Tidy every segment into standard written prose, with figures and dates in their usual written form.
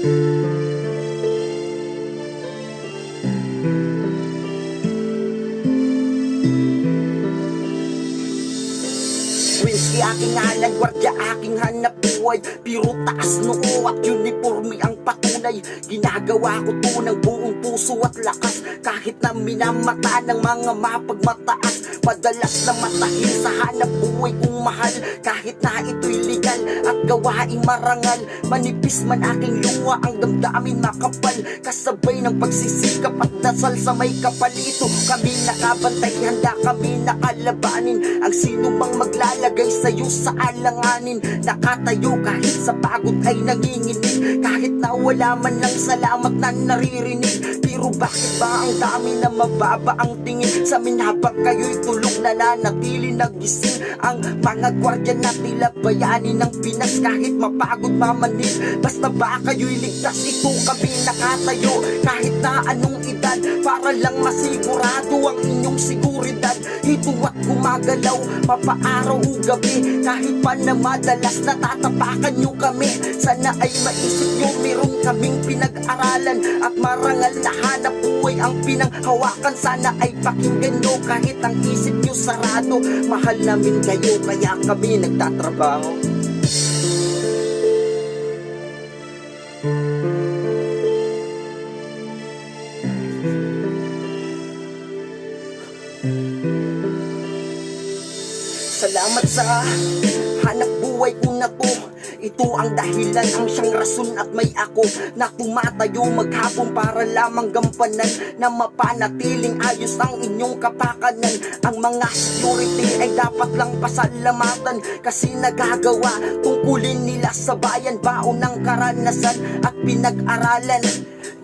Prince, aking ngalan, gwardya aking hanap buhay. Piro taas noo at uniforme ang patunay. Ginagawa ko to ng buong puso at lakas, kahit na minamata ng mga mapagmataas. Madalas na matahin sa hanap buhay kong mahal, kahit na ito'y legal at gawaing marangal. Manipis man aking luha, ang damdamin makapal, kasabay ng pagsisikap at dasal sa may kapalito. Kami nakabantay, handa kami nakalabanin ang sino mang maglalagay sa'yo sa alanganin. Nakatayo kahit sa pagod ay nanginginig, kahit na wala man lang salamat na naririnig. Pero bakit ba ang dami na mababa ang tingin sa amin habang kayo'y tulog na nanatili nagising? Ang mga gwardya na tila bayani ng Pinas, kahit mapagod mamanig, basta ba kayo'y ligtas, ito kami nakatayo. Kahit na anong edad, para lang masigurado ang inyong seguridad. Ito at gumagalaw, mapaaraw o gabi, kahit pa na madalas natatapakan nyo kami. Sana ay maisip nyo meron kaming pinag-aralan at marangal na hanap buhay ang pinanghawakan. Sana ay pakinggan nyo kahit ang isip nyo sarado. Mahal namin kayo kaya kami nagtatrabaho. Salamat sa hanap buhay ko na to. Ito ang dahilan, ang siyang rason at may ako na tumatayo maghapon para lamang gampanan na mapanatiling ayos ang inyong kapakanan. Ang mga security ay dapat lang pasalamatan kasi nagagawa tungkulin nila sa bayan, baon ng karanasan at pinag-aralan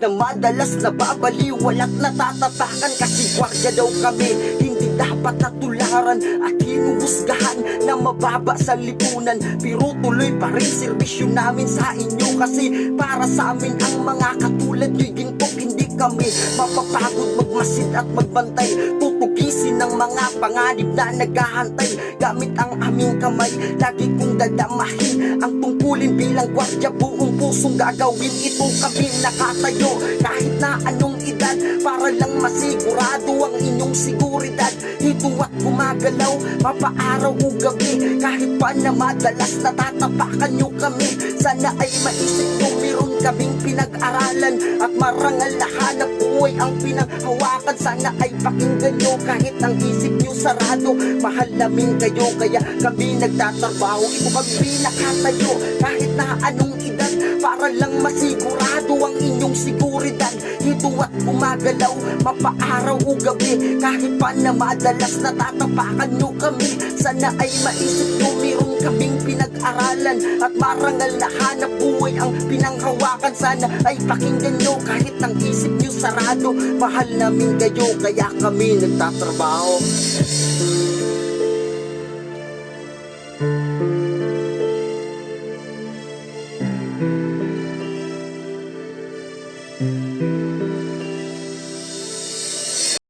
na madalas nababaliwal at natatapakan. Kasi gwardya daw kami, hindi dapat natularan at hinuhusgahan na mababa sa lipunan. Pero tuloy pa rin serbisyo namin sa inyo, kasi para sa amin ang mga katulad nyo'y gintok. Hindi kami mapapagod magmasid at magbantay, tutugisin ng mga panganib na naghahantay. Gamit ang aming kamay, lagi kong dadamahin ang tungkulin bilang gwardya. Buong pusong gagawin ito kami nakatayo, kahit na anong edad, para lang masigurado ang inyong seguridad. Ito at gumagalaw, mapaaraw o gabi, kahit pa na madalas natatapakan nyo kami. Sana ay maisip nyo meron kaming pinag-aralan at marangal na hanap buhay ang pinanghawakan. Sana ay pakinggan nyo kahit ang isip nyo sarado. Mahal namin kayo kaya kami nagtatrabaho. Ito kami nakatayo kahit na anong edad, para lang masigurado ang inyong seguridad. Ito at gumagalaw, mapaaraw o gabi, kahit pa na madalas natatapakan nyo kami. Sana ay maisip nyo meron kaming pinag-aralan at marangal na hanap buhay ang pinanghawakan. Sana ay pakinggan nyo kahit ang isip nyo sarado. Mahal namin kayo kaya kami nagtatrabaho.